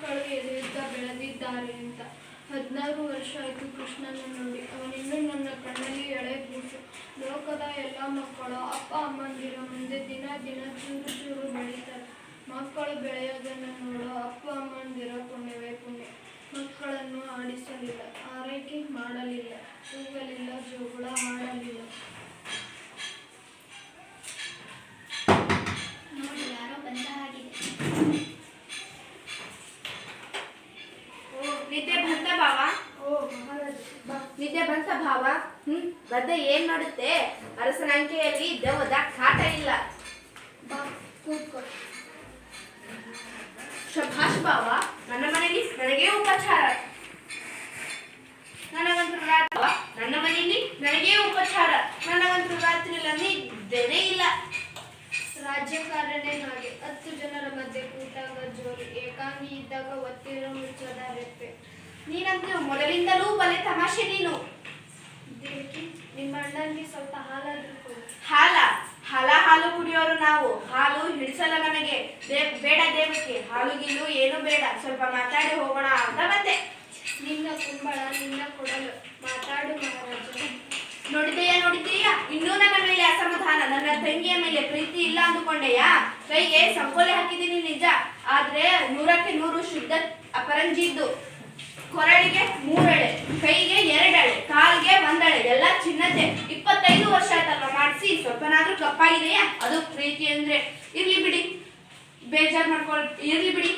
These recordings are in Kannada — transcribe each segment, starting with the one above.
ಮಕ್ಕಳು ಎದೆಯುತ್ತ ಬೆಳೆದಿದ್ದಾರೆ ಅಂತ. 16 ವರ್ಷ ಆಯಿತು ಕೃಷ್ಣನ ನೋಡಿ. ಅವನಿನ್ನೂ ನನ್ನ ಕಣ್ಣಲ್ಲಿ ಎಳೆ ಕೂಸು. ಲೋಕದ ಎಲ್ಲ ಮಕ್ಕಳು ಅಪ್ಪ ಅಮ್ಮಂದಿರ ಮುಂದೆ ದಿನ ದಿನ ಚೂರು ಚೂರು ಬೆಳೀತಾರೆ. ಮಕ್ಕಳು ಬೆಳೆಯೋದನ್ನು ನೋಡೋ ಅಪ್ಪ ಅಮ್ಮಂದಿರ ಪುಣ್ಯವೇ ಪುಣ್ಯ. ಮಕ್ಕಳನ್ನು ಆಡಿಸಲಿಲ್ಲ, ಆರೈಕೆ ಮಾಡಲಿಲ್ಲ, ತೂಗಲಿಲ್ಲ, ಜೋಗುಳ ಹಾಡಲಿಲ್ಲ. ನೋಡಿ ಯಾರೋ ಬಂದ ಹಾಗಿದೆ. ನಿದ್ದೆ ಬಂತ ಭಾವ? ನಿದ್ದೆ ಬಂತ ಭಾವ? ಗದ್ದೆ ಏನ್ ಮಾಡುತ್ತೆ? ಅರಸನ ಅಂಕೆಯಲ್ಲಿ ದೆವ್ವದ ಕಾಟ ಇಲ್ಲ. ಬಾ ಕೂತ್ಕೊ. ಶಭಾಷ್ ಭಾವ, ನನ್ನ ಮನೆಯಲ್ಲಿ ನನಗೇ ಉಪಚಾರ. ನನಗಂತೂ ನನ್ನ ಮನೆಯಲ್ಲಿ ನನಗೇ ಉಪಚಾರ. ನನಗಂತೂ ರಾತ್ರಿಯಲ್ಲಿ ನಿದ್ದೆನೇ ಇಲ್ಲ. ರಾಜ್ಯಕಾರನೇ ಹಾಗೆ. 10 ಜನರ ಮಧ್ಯೆ ಕೂತಾಗ ಜೋರು, ಏಕಾಂಗಿ ಇದ್ದಾಗ ಒತ್ತಿರೋ ಮುಚ್ಚದ ರೆಪ್ಪೆ. ನೀನಂತೂ ಮೊದಲಿಂದಲೂ ಬಲೆ ತಮಾಷೆ ನೀನು. ದೇವಕಿ, ನಿಮ್ಮ ಅಣ್ಣನಿಗೆ ಸ್ವಲ್ಪ ಹಾಲಾದ್ರೂ ಕೊಡು. ಹಾಲು ಕುಡಿಯೋರು ನಾವು. ಹಾಲು ಹಿಡಿಸಲ್ಲ ನನಗೆ. ಬೇಡ ದೇವಕ್ಕೆ, ಹಾಲು ಗೀಲು ಏನು ಬೇಡ. ಸ್ವಲ್ಪ ಮಾತಾಡಿ ಹೋಗೋಣ ಅಂತ ಬಂದೆ. ನಿನ್ನ ಕುಂಬಳ, ನಿನ್ನ ಕೊಡಲು. ಮಾತಾಡು ಮಹಾರಾಜ. ನೋಡಿದೆಯಾ ಇನ್ನೂ ನನ್ನ ಮೇಲೆ ಅಸಮಾಧಾನ. ನನ್ನ ತಂಗಿಯ ಮೇಲೆ ಪ್ರೀತಿ ಇಲ್ಲ ಅಂದುಕೊಂಡೆಯಾ? ಕೈಗೆ ಸಂಕೋಲೆ ಹಾಕಿದ್ದೀನಿ ನಿಜ, ಆದ್ರೆ 100ಕ್ಕೆ 100 ಶುದ್ಧ ಅಪರಂಜಿದ್ದು. ಕೊರಳಿಗೆ 3 ಎಳೆ, ಕೈಗೆ 2 ಎಳೆ, ಕಾಲ್ಗೆ 1 ಎಳೆ, ಎಲ್ಲ ಚಿನ್ನತೆ. 25 ವರ್ಷ ಆಯ್ತಲ್ವ ಮಾಡಿಸಿ. ಸ್ವಲ್ಪನಾದ್ರೂ ಕಪ್ಪಾಗಿದೆಯಾ? ಅದು ಪ್ರೀತಿ ಅಂದ್ರೆ. ಇರ್ಲಿ ಬಿಡಿ, ಬೇಜಾರು ಇರ್ಲಿ ಬಿಡಿ.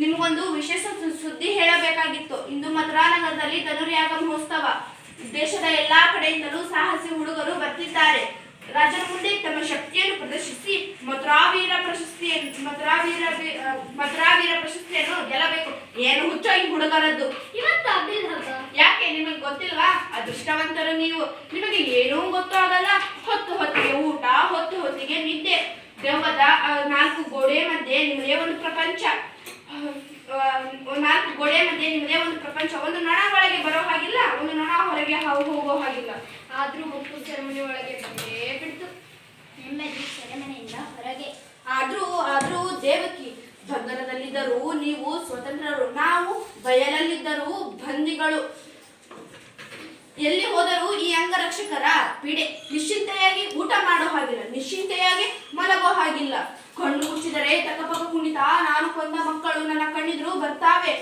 ನಿಮ್ಗೊಂದು ವಿಶೇಷ ಸುದ್ದಿ ಹೇಳಬೇಕಾಗಿತ್ತು. ಇಂದು ಮಥುರಾನಗರದಲ್ಲಿ ಧನುರ್ಯಾಗ ಮಹೋತ್ಸವ. ದೇಶದ ಎಲ್ಲಾ ಕಡೆಯಿಂದಲೂ ಸಾಹಸಿ ಹುಡುಗರು ಬರ್ತಿದ್ದಾರೆ. ರಾಜನ ಮುಂದೆ ತಮ್ಮ ಶಕ್ತಿಯನ್ನು ಪ್ರದರ್ಶಿಸಿ ಮಥುರಾವೀರ ಪ್ರಶಸ್ತಿಯನ್ನು ಗೆಲ್ಲಬೇಕು. ಏನು ಹುಚ್ಚೋ ಈ ಹುಡುಗರದ್ದು. ಇವತ್ತು ಅಬ್ಬಿಲ್ ಹಬ್ಬ. ಯಾಕೆ ನಿಮಗೆ ಗೊತ್ತಿಲ್ವಾ? ಅದೃಷ್ಟವಂತರು ನೀವು. ನಿಮಗೆ ಏನೂ ಗೊತ್ತೂ ಆಗಲ್ಲ. ಹೊತ್ತಿಗೆ ಊಟ, ಹೊತ್ತಿಗೆ ನಿದ್ದೆ. ದೆವ್ವದ 4 ಗೋಡೆ ಮಧ್ಯೆ ನಿಮ್ಮದೇ ಒಂದು ಪ್ರಪಂಚ. 4 ಗೋಡೆ ಮಧ್ಯೆ ನಿಮ್ಮದೇ ಒಂದು ಪ್ರಪಂಚ. ಒಂದು ನೊಣ ಒಳಗೆ ಬರೋ ಹಾಗಿಲ್ಲ, ಒಂದು ನೊಣ ಹೊರಗೆ ಹೋಗೋ ಹಾಗಿಲ್ಲ. ಆದ್ರೂ ಮುಪ್ಪು ಸೆರೆಮನೆ ಒಳಗೆ ಬಂದೇ ಬಿಡ್ತು. ನೆಮ್ಮದಿ ಸೆರೆಮನೆಯಿಂದ ಹೊರಗೆ. ಆದ್ರೂ ದೇವಕಿ, ಬಂಧನದಲ್ಲಿದ್ದರೂ ನೀವು ಸ್ವತಂತ್ರರು, ನಾವು ಬಯಲಲ್ಲಿದ್ದರೂ ಬಂದಿಗಳು. ಎಲ್ಲಿ ಹೋದರೂ ಈ ಅಂಗರಕ್ಷಕರ ಪೀಡೆ. ನಿಶ್ಚಿಂತೆಯಾಗಿ ಊಟ ಮಾಡೋ ಹಾಗಿಲ್ಲ, ನಿಶ್ಚಿಂತೆಯಾಗಿ ಮಲಗೋ ಹಾಗಿಲ್ಲ. ಕಣ್ಣು ಮುಚ್ಚಿದರೆ ತಕಪಕ ಕುಣಿತ ನಾನು ಕೊಂದ ಮಕ್ಕಳು ನನ್ನ ಕಣ್ಣಿದ್ರು ಬರ್ತಾವೆ.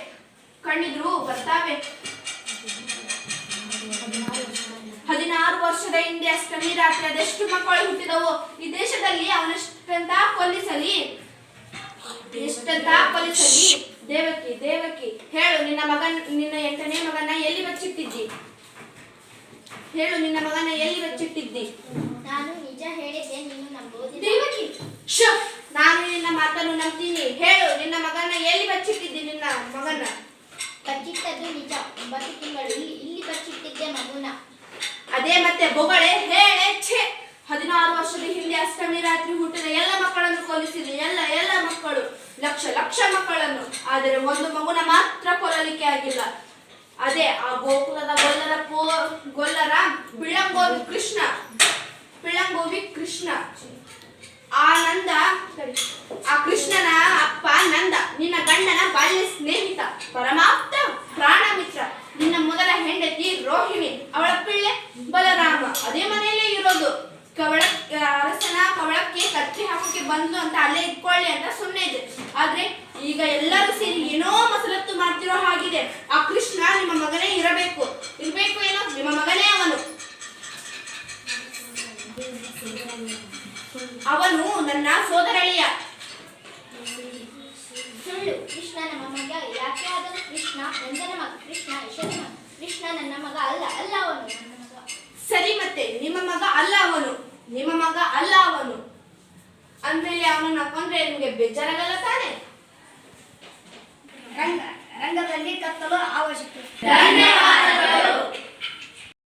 16 ವರ್ಷದ ಹಿಂದೆ ಅಷ್ಟಮಿ ರಾತ್ರಿ ಅದೆಷ್ಟು ಮಕ್ಕಳು ಹುಟ್ಟಿದವು ಈ ದೇಶದಲ್ಲಿ. ಅವನಷ್ಟಂತ ಕೊಲ್ಲಿಸಲಿ, ಎಷ್ಟಂತ ಕೊಲ್ಲಿಸಲಿ. ದೇವಕಿ ಹೇಳು, ನಿನ್ನ 8ನೇ ಮಗನ ಎಲ್ಲಿ ಬಚ್ಚಿಟ್ಟಿದ್ದಿ? ಹೇಳು, ನಿನ್ನ ಮಗನ ಎಲ್ಲಿ ಬಚ್ಚಿಟ್ಟಿದ್ದಿ? ನಾನು ನಿಜ ಹೇಳಿದ್ದೆ, ನೀನು ನಂಬೋದಿಲ್ಲ. ದೇವಕಿ, ನಾನು ನಿನ್ನ ಮಾತನ್ನು ನಂಬ್ತೀನಿ. ಹೇಳು, ನಿನ್ನ ಮಗನ ಎಲ್ಲಿ ಬಚ್ಚಿಟ್ಟಿದ್ದಿ? ನಿನ್ನ ಮಗನ ಬಚ್ಚಿಟ್ಟದ್ದು ನಿಜ. 9 ತಿಂಗಳು ಇಲ್ಲಿ ಬಚ್ಚಿಟ್ಟಿದ್ದೆ ಮಗುನ. ಅದೇ ಮತ್ತೆ ಬೊಗಳೆ ಹೇಳೆ. 16 ವರ್ಷದ ಹಿಂದೆ ಅಷ್ಟಮಿ ರಾತ್ರಿ ಹುಟ್ಟಿದ ಎಲ್ಲ ಮಕ್ಕಳನ್ನು ಕೊಲ್ಲಿಸಿದೆ. ಎಲ್ಲ ಮಕ್ಕಳು, ಲಕ್ಷ ಮಕ್ಕಳನ್ನು. ಆದರೆ ಒಂದು ಮಗುನ ಮಾತ್ರ ಕೊಲ್ಲಲಿಕ್ಕೆ ಆಗಿಲ್ಲ. ಅದೇ ಆ ಗೋಕುಲದ ಗೊಲ್ಲರ ಪಿಳಂಗೋವಿ ಕೃಷ್ಣ. ಆ ಕೃಷ್ಣನ ಅಪ್ಪ ನಂದ, ನಿನ್ನ ಗಂಡನ ಬಾಲ್ಯ ಸ್ನೇಹಿತ, ಪರಮಾಪ್ತ ಪ್ರಾಣ ಮಿತ್ರ. ನಿನ್ನ ಮೊದಲ ಹೆಂಡತಿ ರೋಹಿಣಿ, ಅವಳ ಪಿಳ್ಳೆ ಬಲರಾಮ ಅದೇ ಮನೆಯಲ್ಲೇ ಇರೋದು. ಅರಸನ ಕವಳಕ್ಕೆ ಕತ್ತಿ ಹಾಕೋಕೆ ಬಂದು ಅಂತ ಅಲ್ಲೇ ಇಟ್ಕೊಳ್ಳಿ ಅಂತ ಸುಮ್ಮನೆ ಇದೆ. ಆದ್ರೆ ಈಗ ಎಲ್ಲರೂ ಸೇರಿ ಏನೋ ಮಸಲತ್ತು ಮಾಡ್ತಿರೋ ಹಾಗಿದೆ. ಆ ಕೃಷ್ಣ ನಿಮ್ಮ ಮಗನೇ ಇರಬೇಕು ಏನೋ, ನಿಮ್ಮ ಮಗನೇ ಅವನು ನನ್ನ ಸೋದರಳಿಯ. ಸುಳ್ಳು. ಕೃಷ್ಣ ನಮ್ಮ ಮಗ ಯಾಕೆ ಆದನು? ಕೃಷ್ಣ ರಂಜನ ಮಗ, ಕೃಷ್ಣ ಯಶೋದ ಮಗ. ಕೃಷ್ಣ ನನ್ನ ಮಗ ಅಲ್ಲ ಅವನು ನನ್ನ ಮಗ. ಸರಿ, ಮತ್ತೆ ನಿಮ್ಮ ಮಗ ಅಲ್ಲ ಅವನು ಅಂದ್ಮೇಲೆ ಅವನನ್ನ ಕೊಂದ್ರೆ ನಿಮಗೆ ಬೇಜಾರಾಗಲ್ಲ ತಾನೆ? ರಂಗದಲ್ಲಿ ಕತ್ತಲು ಅವಶ್ಯಕ. ಧನ್ಯವಾದಗಳು.